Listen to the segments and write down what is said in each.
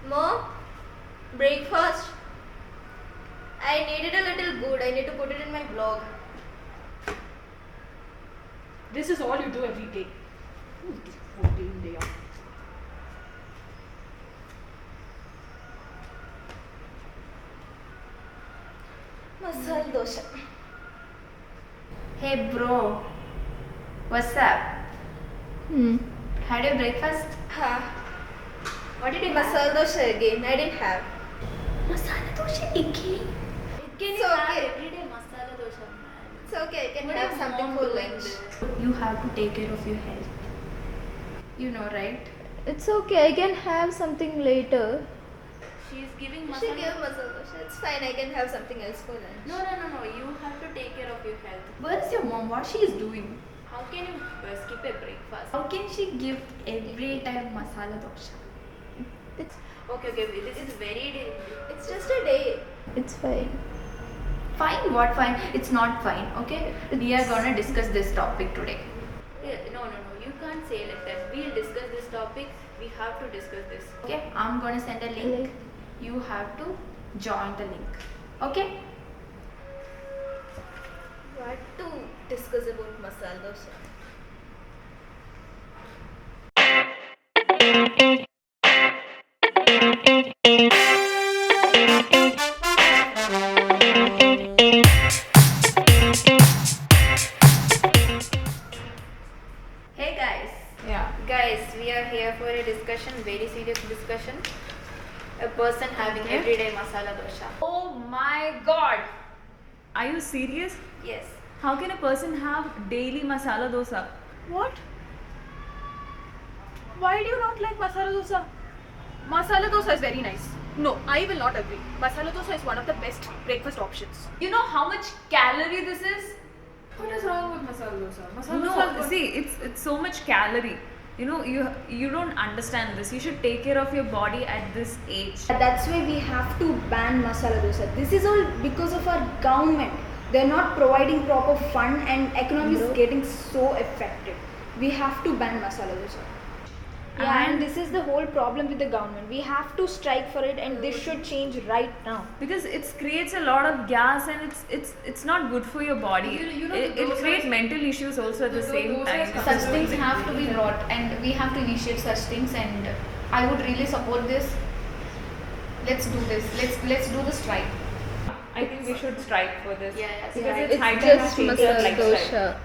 Mom, breakfast. I need it a little good. I need to put it in my blog. This is all you do every day. Day in, day out. Masala dosa. Hey bro, what's up? Had your breakfast? What did you have? Masala dosa again. I didn't have. Masala dosa again? It's okay. Everyday masala dosa, man. It's okay. I can What have is something mom for doing lunch. this? You have to take care of your health. You know, right? It's okay, I can have something later. She is giving She masala. gave masala dosa. It's fine. I can have something else for lunch. No. You have to take care of your health. Where is your mom? What she is doing? How can you skip a breakfast? How can she give every time masala dosa? It's Okay. This is very day. It's just a day. it's fine. Fine. What fine? It's not fine. Okay. We are gonna discuss this topic today. No. You can't say like that. We'll discuss this topic. We have to discuss this. Okay. I'm gonna send a link. You have to join the link. Okay. What to discuss about masala dosa? Hey guys. Yeah. Guys, we are here for a discussion, very serious discussion. A person having everyday masala dosa. Oh my god! Are you serious? Yes. How can a person have daily masala dosa? What? Why do you not like masala dosa? Masala dosa is very nice. No, I will not agree. Masala dosa is one of the best breakfast options. You know how much calorie this is? What is wrong with masala dosa? Masala dosa is No, good. see, it's so much calorie. You know, you don't understand this. You should take care of your body at this age. That's why we have to ban masala dosa. This is all because of our government. They're not providing proper fund and economy is getting so affected. We have to ban masala dosa. Yeah, and this is the whole problem with the government. We have to strike for it, and this should change right now. Because it creates a lot of gas and it's not good for your body. You know it the dosas- creates mental issues also at the same dosas time. come- Such things have to be brought and we have to initiate such things, and I would really support this. Let's do this. Let's do the strike. I think we should strike for this. Yeah, Because yeah. it's high It's time just to change your masala lifestyle. dosa.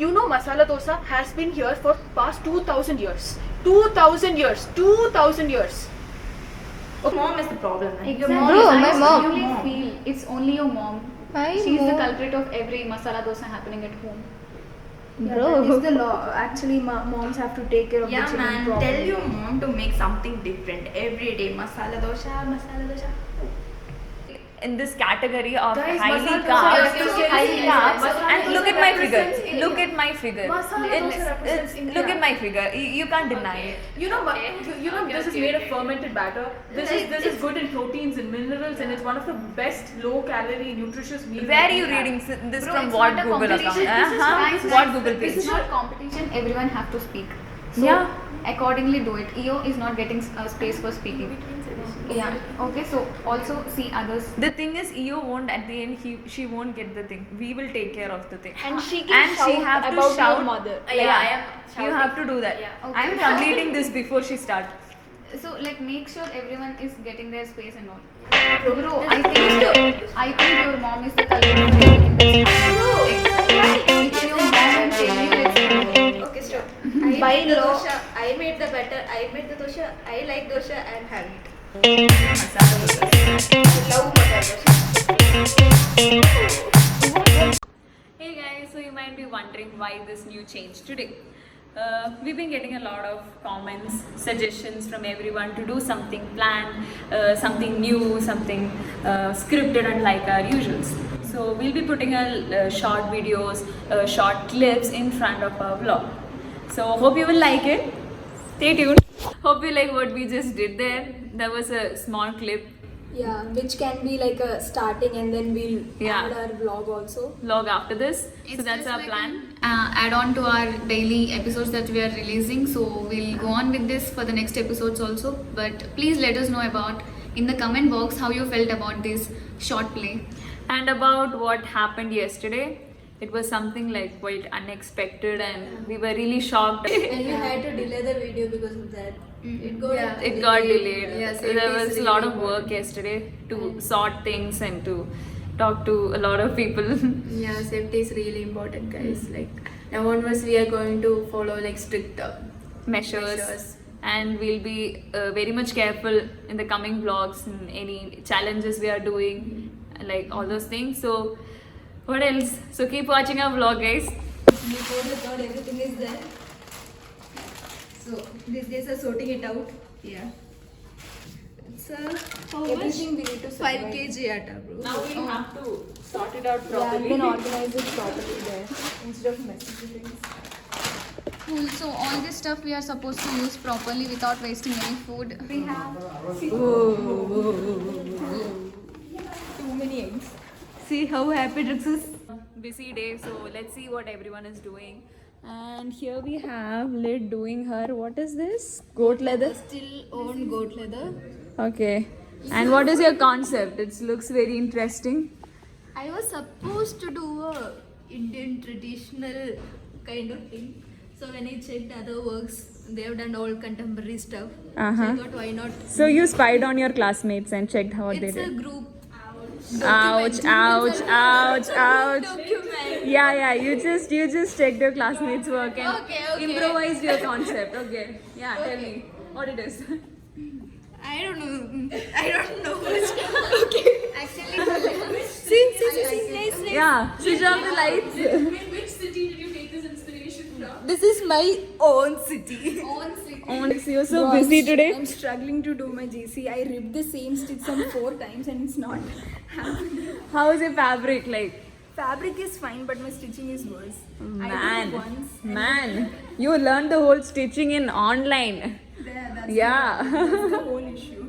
You know masala dosa has been here for past 2000 years. 2000 years. 2000 years. Mom is the problem. Your Bro, mom, my I mom. genuinely feel it's only your mom. My She's the mom. culprit of every masala dosa happening at home. Bro. That is the law. Actually, moms have to take care of Yeah, the children man. properly. Tell your mom to make something different every day. Masala dosa. In this category of Guys, highly masala carbs, dosa represents highly India. carbs, Masala and dosa look at my represents figure. India. Look at my figure. Masala dosa represents India. Look at my figure. You can't deny it. You know, this is made of fermented batter. This is good in proteins and minerals, and it's one of the best low-calorie, nutritious meals. Where that are you we have. reading this Bro, from? it's What not a Google account? competition. This is Huh? nice, What nice. Google This page? is not competition. Everyone have to speak. So, Yeah. accordingly do it. EO is not getting space for speaking. Yeah. Okay. So also see others. The thing is, EO won't at the end. She won't get the thing. We will take care of the thing. And she can and shout she have to about shout. your mother. Yeah, I am You shouting. have to do that. Yeah. Okay. I'm completing this before she starts. So like make sure everyone is getting their space and all. Bro, I think your mom is the culprit for everything that's happening. It's your mom and tell you it's Okay, stop. I By made the law- dosha. I made the batter. I made the dosha. I like dosha. I'm having it. Masala dosa. I love masala dosa. Hey guys, so you might be wondering why this new change today. We've been getting a lot of comments, suggestions from everyone to do something planned, something new, something scripted unlike our usuals. So we'll be putting a short videos, short clips in front of our vlog. So hope you will like it. Stay tuned. Hope you like what we just did there. That was a small clip. Yeah, which can be like a starting and then we'll Yeah. add our vlog also. Vlog after this. So It's that's just our like plan. add on to our daily episodes that we are releasing. So we'll go on with this for the next episodes also. But please let us know about in the comment box how you felt about this short play and about what happened yesterday. It was something like quite unexpected and we were really shocked. And you had to delay the video because of that. It got delayed. Yes, There was a lot of work yesterday to sort things and to talk to a lot of people. Yeah, safety is really important, guys. Like now onwards, we are going to follow like strict measures. And we'll be very much careful in the coming vlogs and any challenges we are doing, like all those things. So what else? So keep watching our vlog, guys. Before the thought, everything is there. So these days are sorting it out. Yeah. It's everything we need to 5 kg atta, bro. Now we have to sort it out Yeah, properly. you can organize it properly there instead of messy things. Cool. So all this stuff we are supposed to use properly without wasting any food. We have Too many eggs. See how happy Drix is. busy day, so let's see what everyone is doing. And here we have Lid doing her, what is this? Goat leather? Still own goat leather. Okay. And what is your concept? It looks very interesting. I was supposed to do a Indian traditional kind of thing. So when I checked other works, they have done all contemporary stuff. So I thought, why not? So you spied on your classmates and checked what they It's a did. group. Ouch, ouch, ouch, ouch. Document. Yeah, you just checked your classmates' work and Okay. improvised your concept. Okay. Yeah, tell me what it is. I don't know. Okay. Actually, see. Yeah, switch off the lights. Which city did you take this inspiration from? This is my own city. Onyx, you're so busy today. I'm struggling to do my GC. I ripped the same stitch some 4 times and it's not happening. How is your fabric like? Fabric is fine, but my stitching is worse. I did it once. Man, you learned the whole stitching in online. That's Yeah. the whole issue.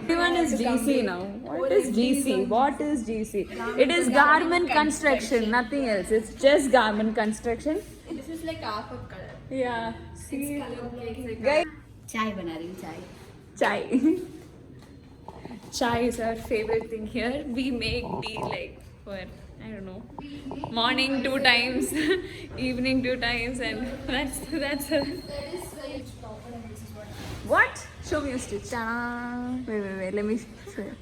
Everyone is GC now. What is GC? What is GC? It is garment construction, nothing else. It's just garment construction. This is like half of color. Yeah. See, Guys, chai bana rahi hu, chai. chai. Chai is our favorite thing here. We make tea like for, I don't know, morning 2 times, evening 2 times, and that's a. What? Show me your stitch. Wait, let me show you.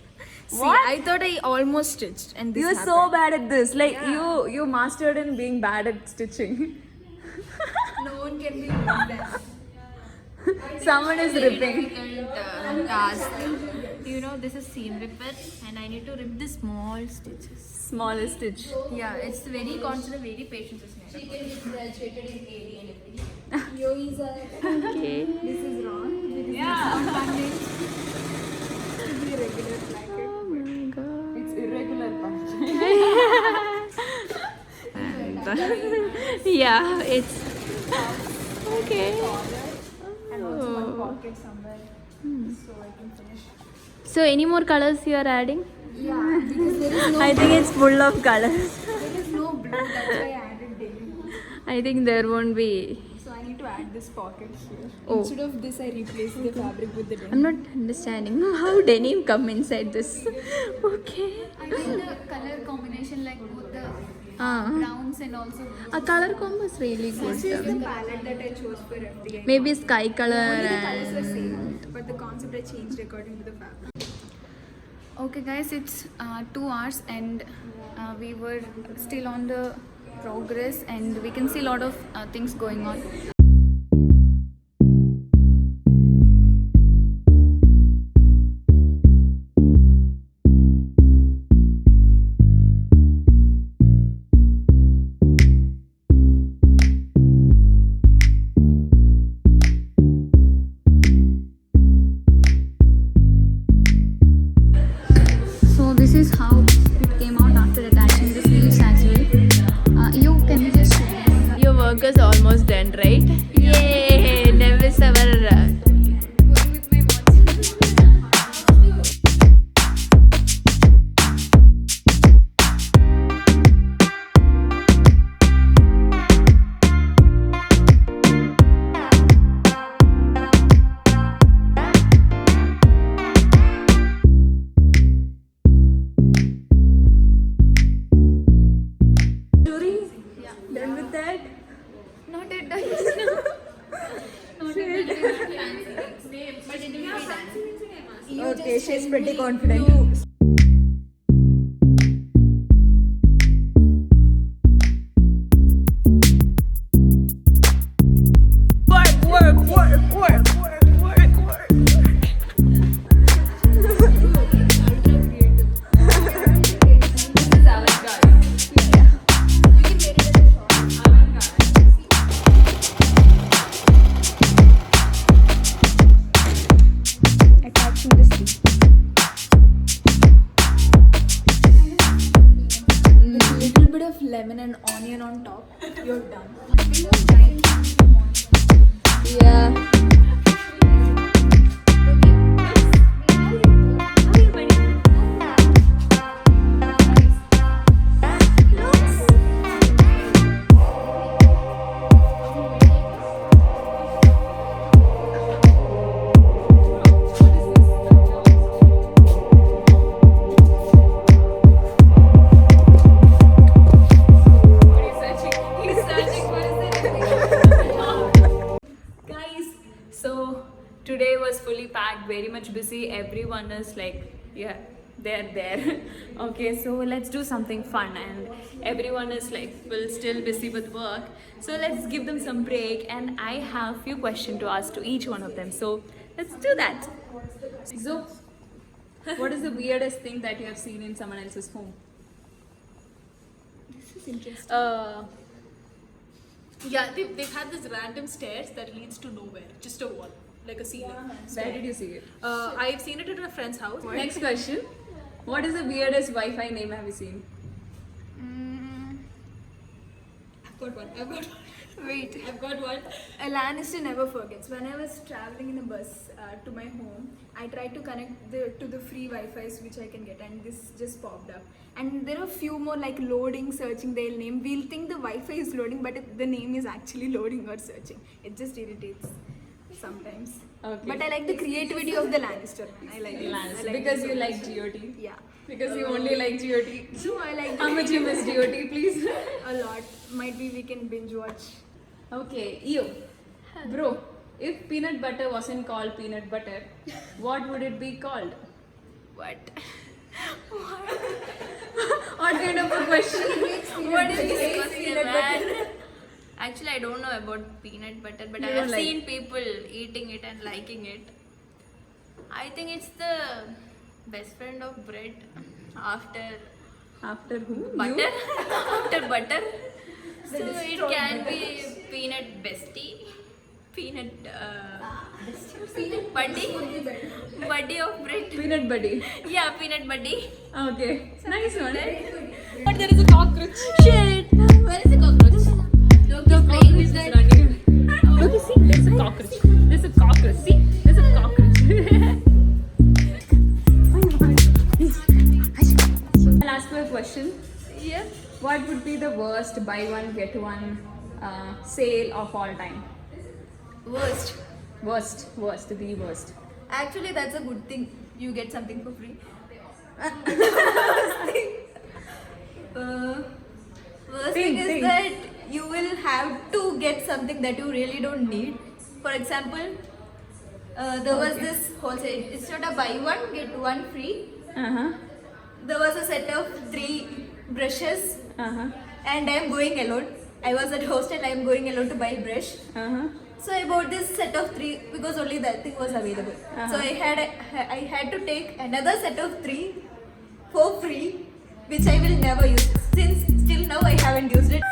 See, I thought I almost stitched and this You're happened. so bad at this. Like you mastered in being bad at stitching. No one can be more than. Someone is ripping. Task. You know, this is seam ripper, and I need to rip the small stitches. Smallest stitch. Yeah, it's very constant, very patient. She can be graduated in AD and everything. Yo is Okay. this is wrong. It's irregular Yeah, it's okay. And also one pocket somewhere so I can finish. So, any more colors you are adding? Yeah, because there is I think it's full of colors. no blue, that's why I added daily blue. I think there won't be. So I need to add this pocket here. Oh. Instead of this, I replace the fabric with the denim. I'm not understanding how denim come inside this. Okay. I think the color combination, like both the Uh, browns and also. a color combo is really This is the good. palette that I chose for FDI. Maybe sky color Only the colors were and same, but the concept I changed according to the fabric. Okay, guys, it's 2 hours and we were still on the progress, and we can see a lot of things going on. So this is how it came out after attaching the sleeves as well. You can just show me. your work is almost done, right? Yay! Never ever. Going with my watch. Okay, she's pretty confident. Attaching the seat. Little bit of lemon and onion on top. You're done. Yeah. Guys, so today was fully packed, very much busy. Everyone is like, yeah, they're there. Okay, so let's do something fun, and everyone is like, well, still busy with work. So let's give them some break, and I have few questions to ask to each one of them. So let's do that. So, what is the weirdest thing that you have seen in someone else's home? This is interesting. Yeah, they've had this random stairs that leads to nowhere, just a wall, like a ceiling. Where did you see it? I've seen it at a friend's house. Next question. What is the weirdest Wi-Fi name have you seen? I've got one. Wait. I've got one. A Lannister never forgets. When I was traveling in a bus to my home, I tried to connect to the free Wi-Fi's which I can get, and this just popped up. And there are a few more like loading, searching. They'll name. We'll think the Wi-Fi is loading, but the name is actually loading or searching. It just irritates sometimes. Okay. But I like the creativity of the Lannister. I like it. Lannister. I like Because it you so like much. GOT? Yeah. Because you only like GOT. So I like How much you miss GOT, please? a lot. Might be we can binge watch. Okay, you. Bro, if peanut butter wasn't called peanut butter, what would it be called? What? What kind of a question? What is this question, man? Actually, I don't know about peanut butter, but I You have don't like- seen people eating it and liking it. I think it's the best friend of bread after After who? butter. You? After butter. So it can be peanut bestie, peanut buddy of bread. Peanut buddy. Yeah, peanut buddy. Okay, nice one. But there is a cockroach. Shit. Where is the cockroach? Look, playing with that. Look, see, there's a cockroach. There's a cockroach. See, there's a cockroach. I'll ask you a question. Yeah. What would be the worst buy one get one sale of all time? Worst. Worst, the worst. Actually, that's a good thing. You get something for free. Worst thing is Think. that you will have to get something that you really don't need. For example, there was this wholesale. It's not a buy one get one free. There was a set of 3 brushes, and I am going alone. I was at hostel. I am going alone to buy a brush. So I bought this set of 3 because only that thing was available. So I had to take another set of 3 for free, which I will never use. Since till now I haven't used it.